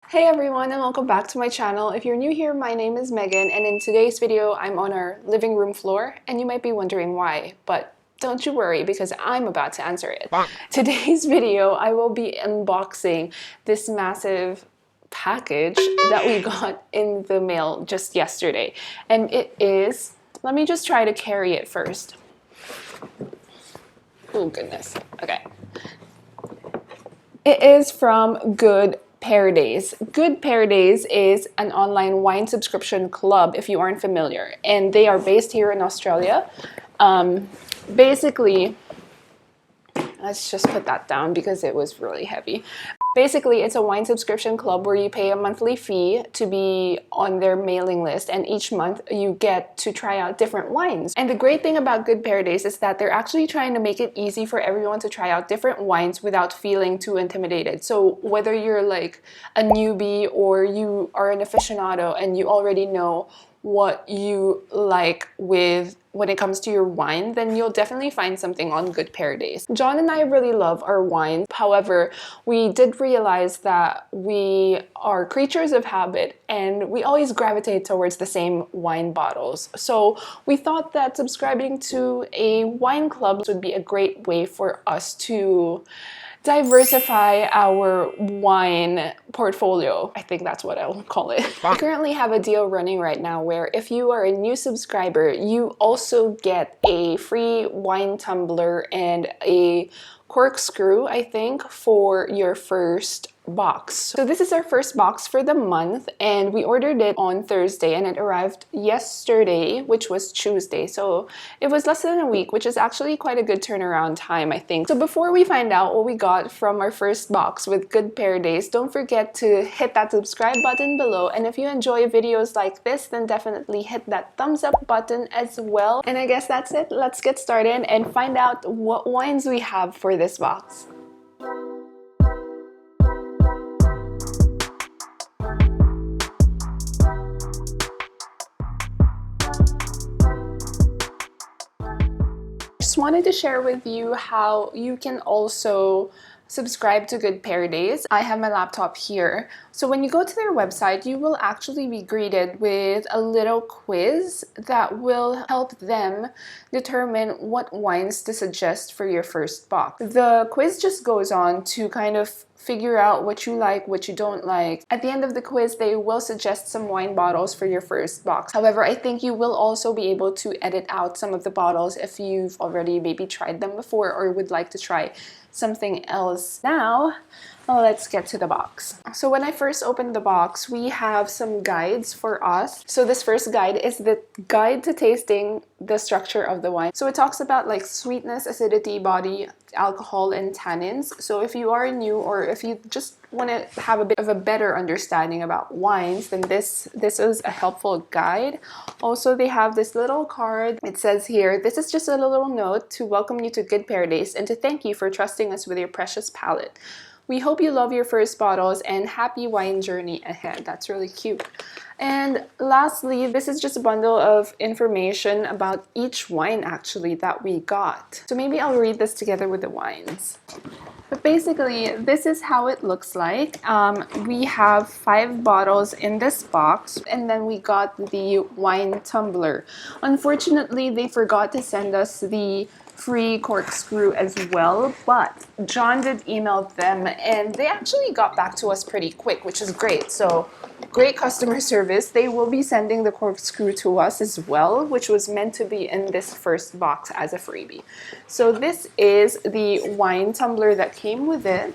Hey everyone, and welcome back to my channel. If you're new here, my name is Megan, and in today's video I'm on our living room floor, and you might be wondering why, but don't you worry because I'm about to answer it. Today's video I will be unboxing this massive package that we got in the mail just yesterday, and it is, let me just try to carry it first. Oh goodness, okay. It is from Good Pear Days. Good Pear Days is an online wine subscription club, if you aren't familiar, and they are based here in Australia. Basically, let's just put that down because it was really heavy. Basically, it's a wine subscription club where you pay a monthly fee to be on their mailing list, and each month you get to try out different wines. And the great thing about Good Pear Days is that they're actually trying to make it easy for everyone to try out different wines without feeling too intimidated. So whether you're like a newbie or you are an aficionado and you already know what you like when it comes to your wine, then you'll definitely find something on Good Pear Days. John and I really love our wine. However, we did realize that we are creatures of habit and we always gravitate towards the same wine bottles. So we thought that subscribing to a wine club would be a great way for us to diversify our wine portfolio. I think that's what I'll call it. We currently have a deal running right now where if you are a new subscriber, you also get a free wine tumbler and a corkscrew, I think, for your first box. So this is our first box for the month, and we ordered it on Thursday and it arrived yesterday, which was Tuesday. So it was less than a week, which is actually quite a good turnaround time, I think. So before we find out what we got from our first box with Good Pear Days, don't forget to hit that subscribe button below, and if you enjoy videos like this, then definitely hit that thumbs up button as well. And I guess that's it. Let's get started and find out what wines we have for this box. Just wanted to share with you how you can also subscribe to Good Pear Days. I have my laptop here. So when you go to their website, you will actually be greeted with a little quiz that will help them determine what wines to suggest for your first box. The quiz just goes on to kind of figure out what you like, what you don't like. At the end of the quiz, they will suggest some wine bottles for your first box. However, I think you will also be able to edit out some of the bottles if you've already maybe tried them before or would like to try something else. Now, let's get to the box. So when I first opened the box, we have some guides for us. So this first guide is the guide to tasting the structure of the wine. So it talks about like sweetness, acidity, body, alcohol, and tannins. So if you are new or if you just want to have a bit of a better understanding about wines, then this is a helpful guide. Also, they have this little card. It says here, this is just a little note to welcome you to Good Pear Days and to thank you for trusting us with your precious palate. We hope you love your first bottles and happy wine journey ahead. That's really cute. And lastly, this is just a bundle of information about each wine actually that we got. So maybe I'll read this together with the wines. But basically, this is how it looks like. We have 5 bottles in this box, and then we got the wine tumbler. Unfortunately, they forgot to send us the free corkscrew as well, but John did email them and they actually got back to us pretty quick, which is great. So great customer service. They will be sending the corkscrew to us as well, which was meant to be in this first box as a freebie. So this is the wine tumbler that came with it.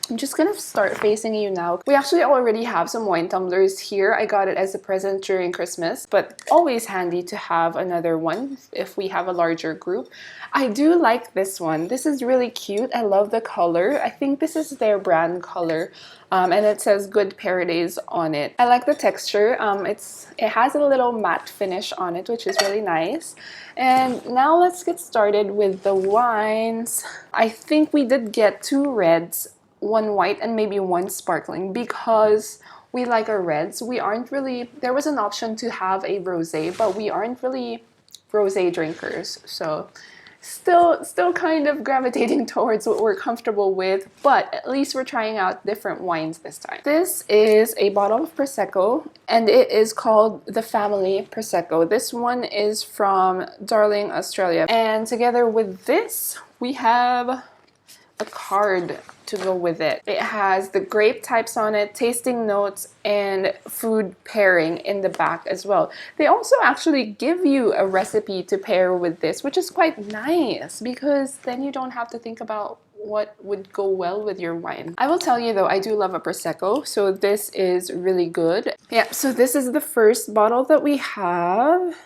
I'm just gonna start facing you now. We actually already have some wine tumblers here. I got it as a present during Christmas, but always handy to have another one if we have a larger group. I do like this one. This is really cute. I love the color. I think this is their brand color. And it says Good Pear Days on it. I like the texture. It has a little matte finish on it, which is really nice. And now let's get started with the wines. I think we did get 2 reds, 1 white, and maybe 1 sparkling because we like our reds. We aren't really, there was an option to have a rosé, but we aren't really rosé drinkers. So still kind of gravitating towards what we're comfortable with, but at least we're trying out different wines this time. This is a bottle of Prosecco, and it is called the Family Prosecco. This one is from Darling, Australia. And together with this, we have a card to go with it. It has the grape types on it, tasting notes, and food pairing in the back as well. They also actually give you a recipe to pair with this, which is quite nice because then you don't have to think about what would go well with your wine. I will tell you though, I do love a Prosecco, so this is really good. Yeah, so this is the first bottle that we have.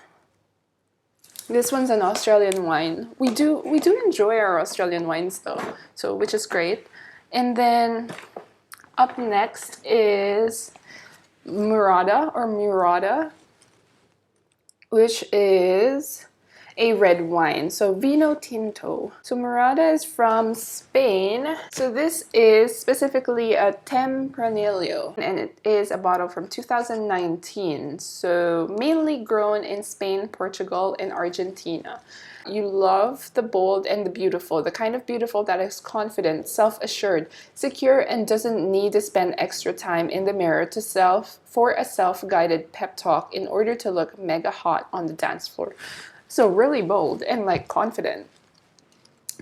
This one's an Australian wine. We do enjoy our Australian wines though, so which is great. And then up next is Murada, which is a red wine, so vino tinto. So Murada is from Spain. So this is specifically a Tempranillo, and it is a bottle from 2019. So mainly grown in Spain, Portugal, and Argentina. You love the bold and the beautiful, the kind of beautiful that is confident, self-assured, secure, and doesn't need to spend extra time in the mirror for a self-guided pep talk in order to look mega hot on the dance floor. So really bold and like confident.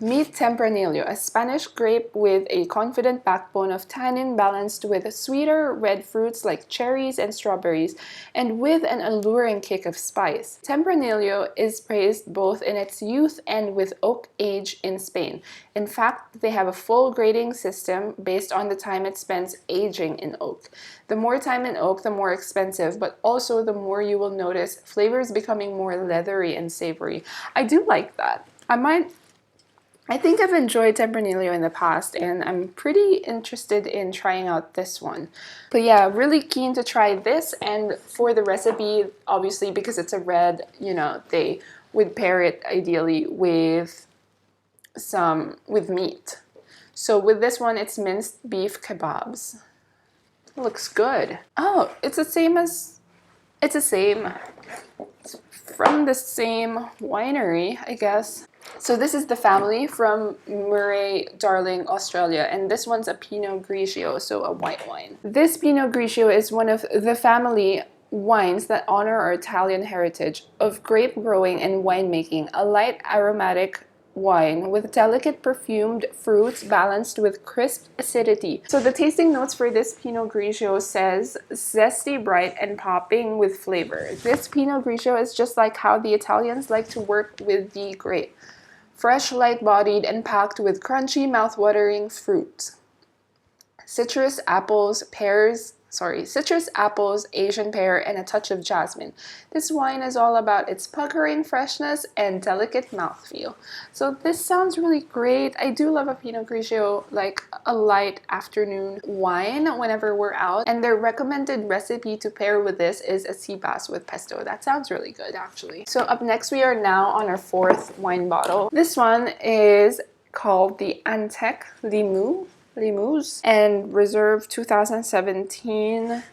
Meet Tempranillo, a Spanish grape with a confident backbone of tannin balanced with sweeter red fruits like cherries and strawberries, and with an alluring kick of spice. Tempranillo is praised both in its youth and with oak age in Spain. In fact, they have a full grading system based on the time it spends aging in oak. The more time in oak, the more expensive, but also the more you will notice flavors becoming more leathery and savory. I do like that. I think I've enjoyed Tempranillo in the past, and I'm pretty interested in trying out this one. But yeah, really keen to try this, and for the recipe, obviously because it's a red, you know, they would pair it ideally with meat. So with this one, it's minced beef kebabs. It looks good. Oh, it's the same. It's from the same winery, I guess. So this is the Family from Murray, Darling, Australia, and this one's a Pinot Grisho, so a white wine. This Pinot Grisho is one of the family wines that honor our Italian heritage of grape growing and winemaking, a light aromatic wine with delicate perfumed fruits balanced with crisp acidity. So the tasting notes for this Pinot Grisho says zesty, bright, and popping with flavor. This Pinot Grisho is just like how the Italians like to work with the grape. Fresh, light-bodied, and packed with crunchy, mouth-watering fruit. Citrus apples, Asian pear, and a touch of jasmine. This wine is all about its puckering freshness and delicate mouthfeel. So this sounds really great. I do love a Pinot Grisho, like a light afternoon wine whenever we're out. And their recommended recipe to pair with this is a sea bass with pesto. That sounds really good, actually. So up next, we are now on our fourth wine bottle. This one is called the Antec Limoux and Reserve 2017.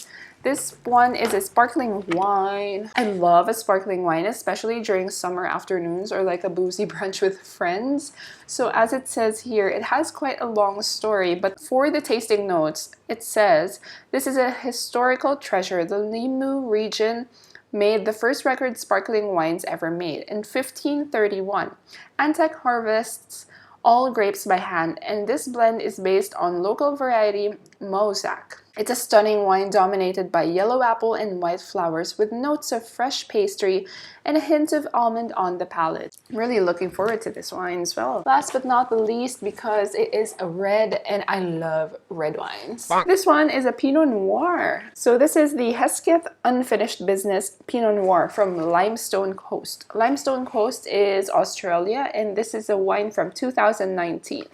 This one is a sparkling wine. I love a sparkling wine, especially during summer afternoons or like a boozy brunch with friends. So as it says here, it has quite a long story, but for the tasting notes, it says, this is a historical treasure. The Limoux region made the first record sparkling wines ever made in 1531. Antec harvests all grapes by hand, and this blend is based on local variety Mosaic. It's a stunning wine dominated by yellow apple and white flowers with notes of fresh pastry and a hint of almond on the palate. I'm really looking forward to this wine as well. Last but not the least, because it is a red and I love red wines. This one is a Pinot Noir. So this is the Hesketh Unfinished Business Pinot Noir from Limestone Coast. Limestone Coast is Australia, and this is a wine from 2019.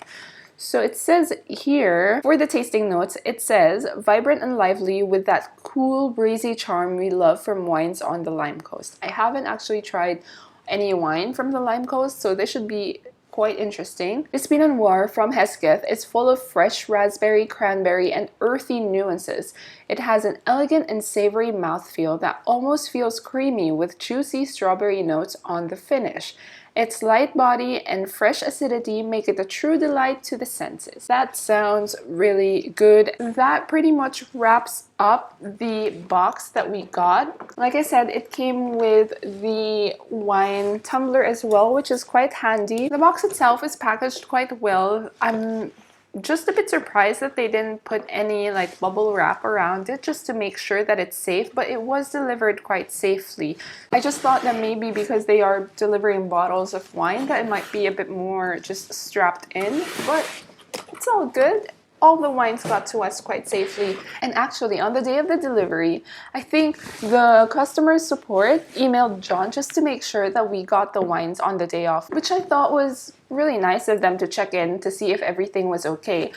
So it says here, for the tasting notes, it says, vibrant and lively with that cool, breezy charm we love from wines on the Lime Coast. I haven't actually tried any wine from the Lime Coast, so this should be quite interesting. This Pinot Noir from Hesketh is full of fresh raspberry, cranberry, and earthy nuances. It has an elegant and savory mouthfeel that almost feels creamy with juicy strawberry notes on the finish. Its light body and fresh acidity make it a true delight to the senses. That sounds really good. That pretty much wraps up the box that we got. Like I said, it came with the wine tumbler as well, which is quite handy. The box itself is packaged quite well. I'm just a bit surprised that they didn't put any like bubble wrap around it just to make sure that it's safe, but it was delivered quite safely. I just thought that maybe because they are delivering bottles of wine that it might be a bit more just strapped in, but it's all good. All the wines got to us quite safely. And actually, on the day of the delivery, I think the customer support emailed John just to make sure that we got the wines on the day off, which I thought was really nice of them to check in to see if everything was okay.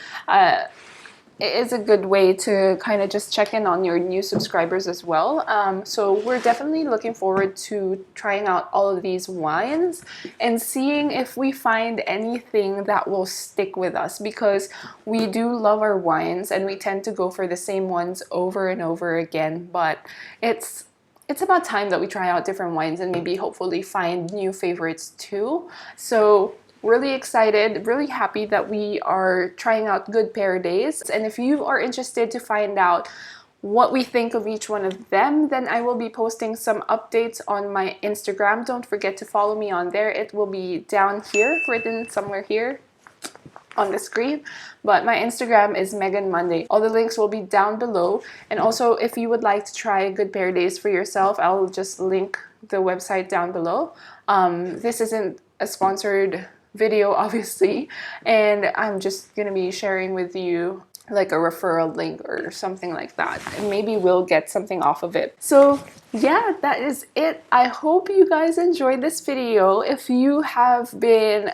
It is a good way to kind of just check in on your new subscribers as well. So we're definitely looking forward to trying out all of these wines and seeing if we find anything that will stick with us, because we do love our wines and we tend to go for the same ones over and over again. But it's about time that we try out different wines and maybe hopefully find new favorites too. So really excited, really happy that we are trying out Good Pear Days. And if you are interested to find out what we think of each one of them, then I will be posting some updates on my Instagram. Don't forget to follow me on there. It will be down here, written somewhere here on the screen, but my Instagram is Megan Monday. All the links will be down below. And also, if you would like to try Good Pear Days for yourself, I'll just link the website down below. This isn't a sponsored video, obviously, and I'm just gonna be sharing with you like a referral link or something like that, and maybe we'll get something off of it. So yeah, that is it. I hope you guys enjoyed this video. If you have been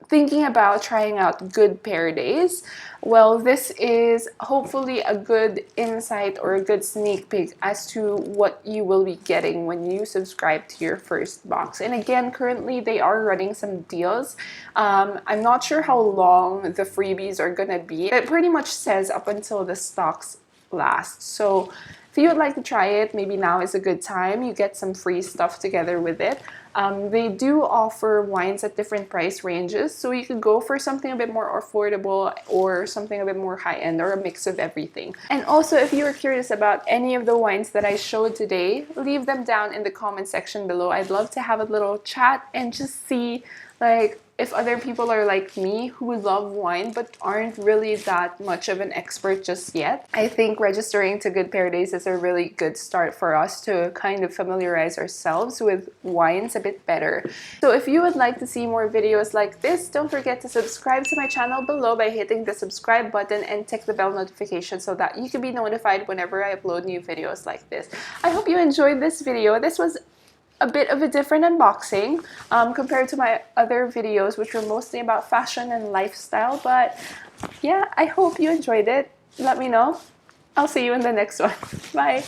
thinking about trying out Good Pear Days, well, this is hopefully a good insight or a good sneak peek as to what you will be getting when you subscribe to your first box. And again, currently they are running some deals. I'm not sure how long the freebies are gonna be. It pretty much says up until the stocks last. So if you would like to try it, maybe now is a good time. You get some free stuff together with it. They do offer wines at different price ranges, so you could go for something a bit more affordable or something a bit more high-end, or a mix of everything. And also, if you were curious about any of the wines that I showed today, leave them down in the comment section below. I'd love to have a little chat and just see like if other people are like me who love wine but aren't really that much of an expert just yet. I think registering to Good Pear Days is a really good start for us to kind of familiarize ourselves with wines a bit better. So if you would like to see more videos like this, don't forget to subscribe to my channel below by hitting the subscribe button and tick the bell notification so that you can be notified whenever I upload new videos like this. I hope you enjoyed this video. This was a bit of a different unboxing compared to my other videos, which were mostly about fashion and lifestyle. But yeah, I hope you enjoyed it. Let me know. I'll see you in the next one. Bye.